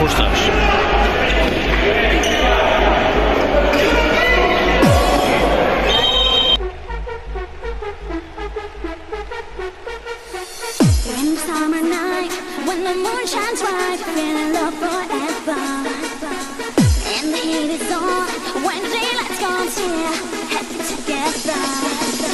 dostlar. In the summer night, when the moon shines bright, feeling love forever. And the heat is on, when daylight's gone, we're happy together.